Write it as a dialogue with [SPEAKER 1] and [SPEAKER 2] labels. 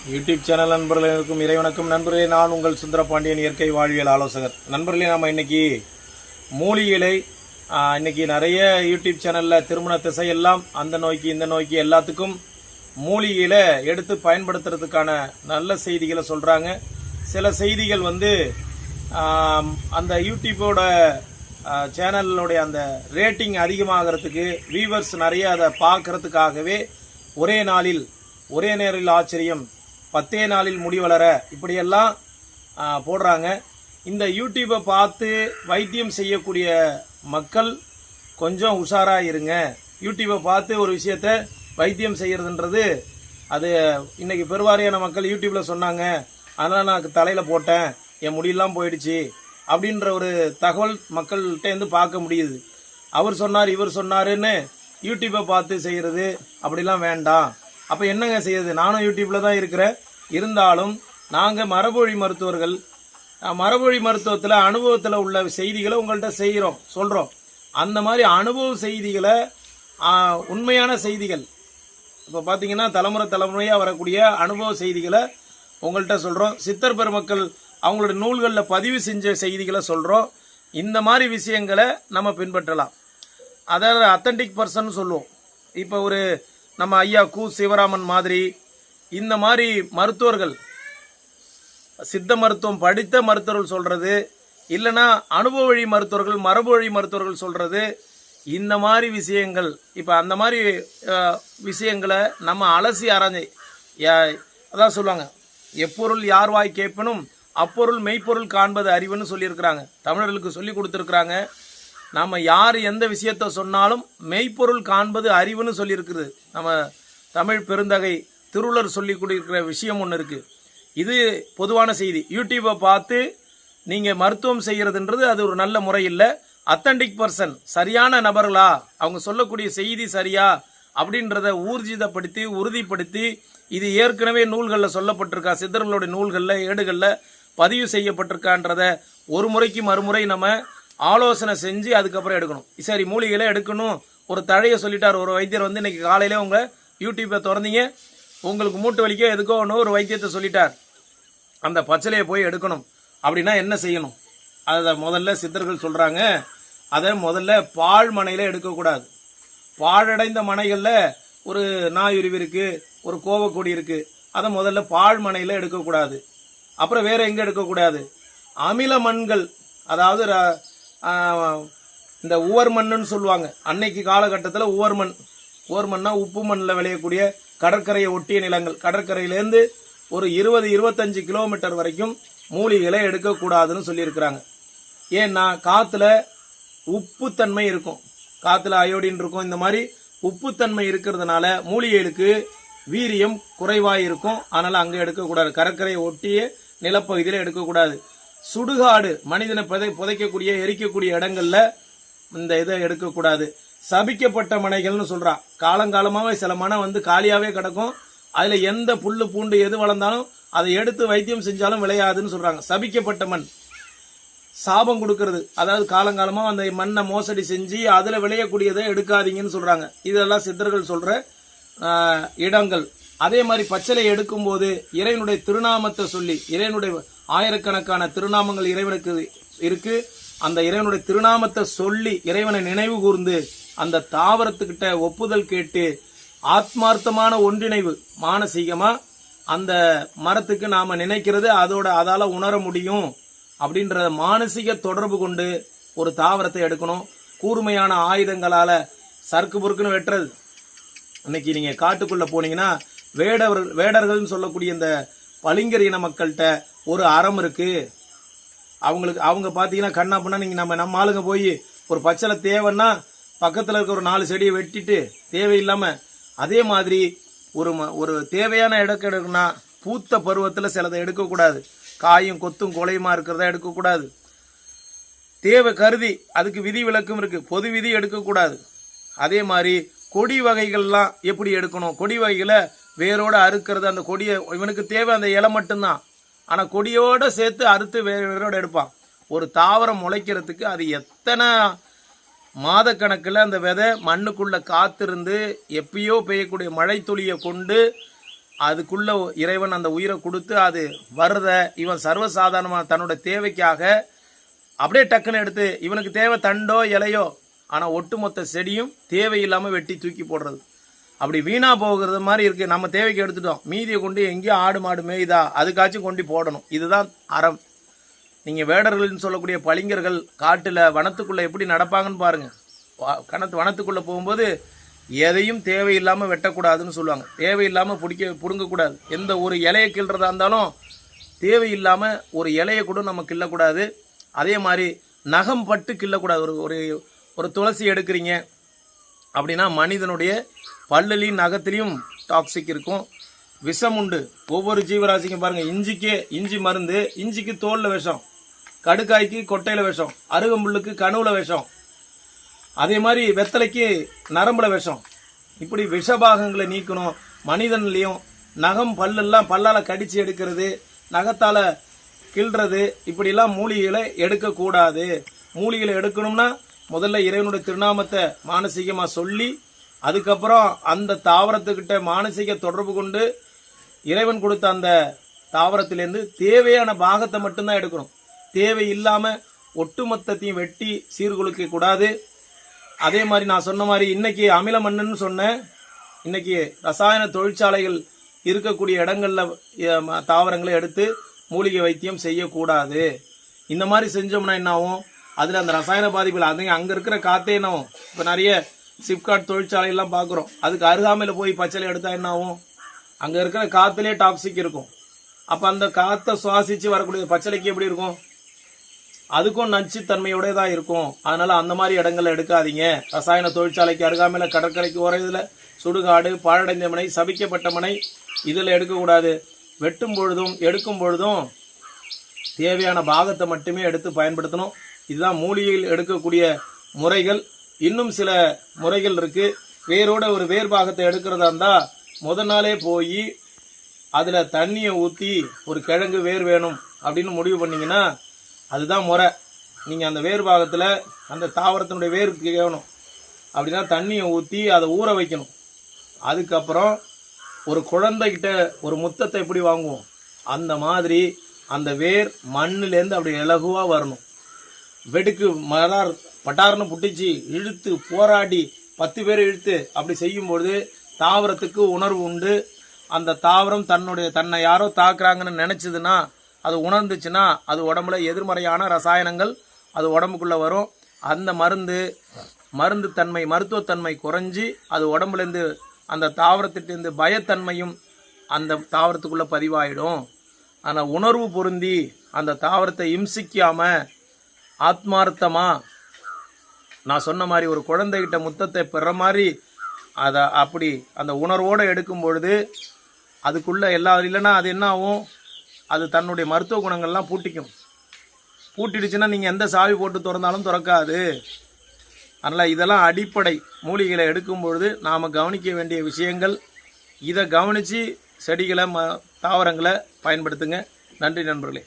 [SPEAKER 1] YouTube channel நண்பர்களுக்கும் இறைவணக்கம். நண்பர்களே, நான் உங்கள் சுந்தரபாண்டியன், இயற்கை வாழ்வியல் ஆலோசகர். நண்பர்களே, நம்ம இன்னைக்கு மூலிகளை இன்னைக்கு நிறைய யூடியூப் சேனலில் திருமண திசையெல்லாம் அந்த நோய்க்கு இந்த நோய்க்கு எல்லாத்துக்கும் மூலிகைகளை எடுத்து பயன்படுத்துறதுக்கான நல்ல செய்திகளை சொல்கிறாங்க. சில செய்திகள் அந்த யூடியூப்போட சேனலுடைய அந்த ரேட்டிங் அதிகமாகிறதுக்கு, வியூவர்ஸ் நிறைய அதை பார்க்கறதுக்காகவே ஒரே நேரில் ஆச்சரியம், 10 நாளில் முடிவளர, இப்படியெல்லாம் போடுறாங்க. இந்த யூடியூப்பை பார்த்து வைத்தியம் செய்யக்கூடிய மக்கள் கொஞ்சம் உஷாராக இருங்க. யூடியூப்பை பார்த்து ஒரு விஷயத்த வைத்தியம் செய்யறதுன்றது அது இன்னைக்கு பெருவாரியான மக்கள் யூடியூப்பில் சொன்னாங்க, அதனால் நான் தலையில் போட்டேன், என் முடியெல்லாம் போயிடுச்சு அப்படின்ற ஒரு தகவல் மக்கள்கிட்டேருந்து பார்க்க முடியுது. அவர் சொன்னார் இவர் சொன்னாருன்னு யூடியூப்பை பார்த்து செய்கிறது அப்படிலாம் வேண்டாம். அப்போ என்னங்க செய்யுது? நானும் யூடியூப்பில் தான் இருக்கிறேன். இருந்தாலும் நாங்கள் மரபொழி மருத்துவர்கள், மரபொழி மருத்துவத்தில் அனுபவத்தில் உள்ள செய்திகளை உங்கள்கிட்ட சொல்கிறோம். அந்த மாதிரி அனுபவ செய்திகளை, உண்மையான செய்திகள், இப்போ பார்த்தீங்கன்னா தலைமுறையாக வரக்கூடிய அனுபவ செய்திகளை உங்கள்கிட்ட சொல்கிறோம். சித்தர் பெருமக்கள் அவங்களோட நூல்களில் பதிவு செஞ்ச செய்திகளை சொல்கிறோம். இந்த மாதிரி விஷயங்களை நம்ம பின்பற்றலாம். அதாவது அத்தன்டிக் பர்சன் சொல்லுவோம். இப்போ நம்ம ஐயா கு சிவராமன் மாதிரி இந்த மாதிரி மருத்துவர்கள், சித்த மருத்துவம் படித்த மருத்துவர்கள் சொல்றது, இல்லைன்னா அனுபவ வழி மருத்துவர்கள், மரபு வழி மருத்துவர்கள் சொல்றது, இந்த மாதிரி விஷயங்கள், இப்போ அந்த மாதிரி விஷயங்களை நம்ம அலசி ஆராய்ச்சி, அதான் சொல்லுவாங்க, எப்பொருள் யார் வாய் கேட்பனும் அப்பொருள் மெய்ப்பொருள் காண்பது அறிவுன்னு சொல்லியிருக்கிறாங்க. தமிழர்களுக்கு சொல்லி கொடுத்துருக்குறாங்க. நாம் யார் எந்த விஷயத்த சொன்னாலும் மெய்ப்பொருள் காண்பது அறிவுன்னு சொல்லியிருக்குது. நம்ம தமிழ் பெருந்தகை திருவள்ளுவர் சொல்லி கொடுக்கிற விஷயம் ஒன்று இருக்குது. இது பொதுவான செய்தி. யூடியூப்பை பார்த்து நீங்கள் மருத்துவம் செய்கிறதுன்றது அது ஒரு நல்ல முறை இல்லை. அத்தன்டிக் பர்சன், சரியான நபர்களா, அவங்க சொல்லக்கூடிய செய்தி சரியா அப்படின்றத ஊர்ஜிதப்படுத்தி உறுதிப்படுத்தி, இது ஏற்கனவே நூல்களில் சொல்லப்பட்டிருக்கா, சித்தர்களுடைய நூல்களில் ஏடுகளில் பதிவு செய்யப்பட்டிருக்கான்றத ஒரு முறைக்கு மறுமுறை நம்ம ஆலோசனை செஞ்சு அதுக்கப்புறம் எடுக்கணும். சரி, மூலிகைகளை எடுக்கணும், ஒரு தழையை சொல்லிட்டார் ஒரு வைத்தியர். இன்னைக்கு காலையில் உங்கள் யூடியூப்பை திறந்தீங்க, உங்களுக்கு மூட்டு வலிக்கோ எதுக்கோ ஒன்று ஒரு வைத்தியத்தை சொல்லிட்டார், அந்த பச்சிலையை போய் எடுக்கணும் அப்படின்னா என்ன செய்யணும்? அதை முதல்ல சித்தர்கள் சொல்கிறாங்க, அதை முதல்ல பாழ் மனையில் எடுக்கக்கூடாது. பாழடைந்த மனைகளில் ஒரு நாயுருவி இருக்குது, ஒரு கோவக்கொடி இருக்குது, அதை முதல்ல பாழ் மனையில் எடுக்கக்கூடாது. அப்புறம் வேற எங்கே எடுக்கக்கூடாது? அமில மண்கள், அதாவது இந்த உவர் மண்ணுன்னு சொல்லுவாங்க. அன்னைக்கு காலகட்டத்தில் உவர் மண்ணா உப்பு மண்ணில் விளையக்கூடிய கடற்கரையை ஒட்டிய நிலங்கள், கடற்கரையிலேருந்து ஒரு 20-25 கிலோமீட்டர் வரைக்கும் மூலிகைகளை எடுக்கக்கூடாதுன்னு சொல்லியிருக்கிறாங்க. ஏன்னா காற்றுல உப்புத்தன்மை இருக்கும், காற்றுல அயோடின் இருக்கும். இந்த மாதிரி உப்புத்தன்மை இருக்கிறதுனால மூலிகைகளுக்கு வீரியம் குறைவாக இருக்கும். அதனால் அங்கே எடுக்கக்கூடாது. கடற்கரையை ஒட்டிய நிலப்பகுதியில் எடுக்கக்கூடாது. சுடுகாடு, மனிதனை புதைக்கக்கூடிய எரிக்கக்கூடிய இடங்கள்ல இந்த இதை எடுக்கக்கூடாது. சபிக்கப்பட்ட மனைகள்னு சொல்றான். காலங்காலமாவே சில மனை காலியாவே கிடக்கும், அதுல எந்த புல்லு பூண்டு எது வளர்ந்தாலும் அதை எடுத்து வைத்தியம் செஞ்சாலும் விளையாதுன்னு சொல்றாங்க. சபிக்கப்பட்ட மண், சாபம் கொடுக்கறது, அதாவது காலங்காலமா அந்த மண்ணை மோசடி செஞ்சு அதுல விளையக்கூடியதை எடுக்காதீங்கன்னு சொல்றாங்க. இதெல்லாம் சித்தர்கள் சொல்ற இடங்கள். அதே மாதிரி பச்சிலை எடுக்கும் போது இறைவனுடைய திருநாமத்தை சொல்லி, இறைவனுடைய ஆயிரக்கணக்கான திருநாமங்கள் இறைவனுக்கு இருக்கு, அந்த இறைவனுடைய திருநாமத்தை சொல்லி இறைவனை நினைவு கூர்ந்து அந்த தாவரத்துக்கிட்ட ஒப்புதல் கேட்டு ஆத்மார்த்தமான ஒன்றிணைவு, மானசீகமா அந்த மரத்துக்கு நாம நினைக்கிறது அதால உணர முடியும் அப்படின்ற மானசீக தொடர்பு கொண்டு ஒரு தாவரத்தை எடுக்கணும். கூர்மையான ஆயுதங்களால சறுக்கு பொறுக்குன்னு வெட்டுறது. இன்னைக்கு நீங்க காட்டுக்குள்ள போனீங்கன்னா வேடர்கள்னு சொல்லக்கூடிய இந்த பளிங்கர் இன மக்கள்கிட்ட ஒரு அறம் இருக்கு. அவங்க பாத்தீங்கன்னா கண்ணா பண்ணா, நீங்க நம்ம ஆளுங்க போய் ஒரு பச்சளை தேவைன்னா பக்கத்துல இருக்க ஒரு 4 செடியை வெட்டிட்டு தேவையில்லாம, அதே மாதிரி ஒரு தேவையான எடுக்கணும்னா பூத்த பருவத்தில் சிலதை எடுக்கக்கூடாது. காயும் கொத்தும் கொலையுமா இருக்கிறத எடுக்கக்கூடாது. தேவை கருதி அதுக்கு விதி விலக்கும் இருக்கு, பொது விதி எடுக்கக்கூடாது. அதே மாதிரி கொடி வகைகள்லாம் எப்படி எடுக்கணும்? கொடி வகைகளை வேரோட அறுக்கிறது, அந்த கொடியை இவனுக்கு தேவை அந்த இலை மட்டும்தான், ஆனா கொடியோட சேர்த்து அறுத்து வேரோட எடுப்பான். ஒரு தாவரம் முளைக்கிறதுக்கு அது எத்தனை மாத கணக்கில் அந்த விதை மண்ணுக்குள்ள காத்திருந்து எப்பயோ பெய்யக்கூடிய மழை துளியை கொண்டு அதுக்குள்ள இறைவன் அந்த உயிரை கொடுத்து அது வர்றத இவன் சர்வசாதாரணமாக தன்னோட தேவைக்காக அப்படியே டக்குன்னு எடுத்து இவனுக்கு தேவை தண்டோ இலையோ, ஆனால் ஒட்டுமொத்த செடியும் தேவையில்லாமல் வெட்டி தூக்கி போடுறது. அப்படி வீணா போகிறது மாதிரி இருக்குது. நம்ம தேவைக்கு எடுத்துட்டோம், மீதியை கொண்டு எங்கேயோ ஆடு மாடு மேய்தா அதுக்காச்சும் கொண்டு போடணும். இதுதான் அறம். நீங்கள் வேடர்கள்னு சொல்லக்கூடிய பளிங்கர்கள் காட்டில் வனத்துக்குள்ளே எப்படி நடப்பாங்கன்னு பாருங்கள். வனத்துக்குள்ளே போகும்போது எதையும் தேவையில்லாமல் வெட்டக்கூடாதுன்னு சொல்லுவாங்க. தேவையில்லாமல் பிடுங்கக்கூடாது. எந்த ஒரு இலையை கிள்றதா இருந்தாலும் தேவையில்லாமல் ஒரு இலையை கூட நம்ம கிள்ளக்கூடாது. அதே மாதிரி நகம் பட்டு கிள்ளக்கூடாது. ஒரு ஒரு துளசி எடுக்கிறீங்க அப்படின்னா மனிதனுடைய பல்லுலையும் நகத்திலையும் டாக்ஸிக் இருக்கும், விஷம் உண்டு. ஒவ்வொரு ஜீவராசிக்கும் பாருங்கள், இஞ்சி மருந்து, இஞ்சிக்கு தோலில் விஷம், கடுக்காய்க்கு கொட்டையில் விஷம், அருகம்புல்லுக்கு கணுவில் விஷம், அதே மாதிரி வெத்தலைக்கு நரம்புல விஷம். இப்படி விஷபாகங்களை நீக்கணும். மனிதன்லையும் நகம் பல்லெல்லாம் பல்லால் கடிச்சு எடுக்கிறது, நகத்தால் கிள்றது, இப்படிலாம் மூலிகைகளை எடுக்கக்கூடாது. மூலிகைகளை எடுக்கணும்னா முதல்ல இறைவனுடைய திருநாமத்தை மானசீகமாக சொல்லி அதுக்கப்புறம் அந்த தாவரத்துக்கிட்ட மானசீக தொடர்பு கொண்டு இறைவன் கொடுத்த அந்த தாவரத்திலேருந்து தேவையான பாகத்தை மட்டும்தான் எடுக்கணும். தேவையில்லாமல் ஒட்டுமொத்தத்தையும் வெட்டி சீர்குலைக்க கூடாது. அதே மாதிரி நான் சொன்ன மாதிரி இன்னைக்கு அமில மண்ணுன்னு சொன்னேன். இன்னைக்கு ரசாயன தொழிற்சாலைகள் இருக்கக்கூடிய இடங்கள்ல தாவரங்களை எடுத்து மூலிகை வைத்தியம் செய்யக்கூடாது. இந்த மாதிரி செஞ்சோம்னா என்ன ஆகும், அதில் அந்த ரசாயன பாதிப்புகள் அங்கே இருக்கிற காற்றே என்ன ஆகும். இப்போ நிறைய சிப்காட் தொழிற்சாலைகள்லாம் பார்க்குறோம். அதுக்கு அருகாமையில் போய் பச்சளை எடுத்தால் என்ன ஆகும், அங்கே இருக்கிற காற்றுலேயே டாக்ஸிக் இருக்கும். அப்போ அந்த காற்றை சுவாசித்து வரக்கூடிய பச்சளைக்கு எப்படி இருக்கும், அதுக்கும் நச்சுத்தன்மையோட தான் இருக்கும். அதனால அந்த மாதிரி இடங்கள்ல எடுக்காதீங்க. ரசாயன தொழிற்சாலைக்கு அருகாமையில் கடற்கரைக்கு ஓரத்தில் சுடுகாடு, பாழடைந்த மனை, சபிக்கப்பட்ட மனை, இதில் எடுக்கக்கூடாது. வெட்டும் பொழுதும் எடுக்கும் பொழுதும் தேவையான பாகத்தை மட்டுமே எடுத்து பயன்படுத்தணும். இதுதான் மூலிகையில் எடுக்கக்கூடிய முறைகள். இன்னும் சில முறைகள் இருக்கு. வேரோட ஒரு வேர் பாகத்தை எடுக்கிறதா இருந்தால் முதல் நாளே போய் அதில் தண்ணியை ஊற்றி ஒரு கிழங்கு வேர் வேணும் அப்படின்னு முடிவு பண்ணிங்கன்னா அதுதான் முறை. நீங்கள் அந்த வேர் பாகத்தில் அந்த தாவரத்தினுடைய வேருக்கு வேணும் அப்படின்னா தண்ணியை ஊற்றி அதை ஊற வைக்கணும். அதுக்கப்புறம் ஒரு குழந்தைகிட்ட ஒரு முத்தத்தை எப்படி வாங்குவோம் அந்த மாதிரி அந்த வேர் மண்ணிலேருந்து அப்படி இலகுவாக வரணும். வெடுக்கு பட்டார்னு புட்டிச்சு இழுத்து போராடி 10 பேர் இழுத்து அப்படி செய்யும்பொழுது தாவரத்துக்கு உணர்வு உண்டு. அந்த தாவரம் தன்னை யாரோ தாக்குறாங்கன்னு நினச்சதுன்னா, அது உணர்ந்துச்சுன்னா அது உடம்புல எதிர்மறையான ரசாயனங்கள் அது உடம்புக்குள்ளே வரும். அந்த மருத்துவத்தன்மை குறைஞ்சி அது உடம்புலேருந்து அந்த தாவரத்திட்டேருந்து பயத்தன்மையும் அந்த தாவரத்துக்குள்ளே பதிவாயிடும். ஆனால் உணர்வு பொருந்தி அந்த தாவரத்தை இம்சிக்காமல் ஆத்மார்த்தமாக நான் சொன்ன மாதிரி ஒரு குழந்தைகிட்ட முத்தத்தை பெற மாதிரி அதை அப்படி அந்த உணர்வோடு எடுக்கும் பொழுது அதுக்குள்ளே இல்லைன்னா அது என்ன ஆகும், அது தன்னுடைய மருத்துவ குணங்கள்லாம் பூட்டிடுச்சுன்னா நீங்கள் எந்த சாவி போட்டு திறந்தாலும் திறக்காது. அதனால் இதெல்லாம் அடிப்படை. மூலிகைகளை எடுக்கும் பொழுது நாம் கவனிக்க வேண்டிய விஷயங்கள். இதை கவனித்து செடிகளை தாவரங்களை பயன்படுத்துங்க. நன்றி நண்பர்களே.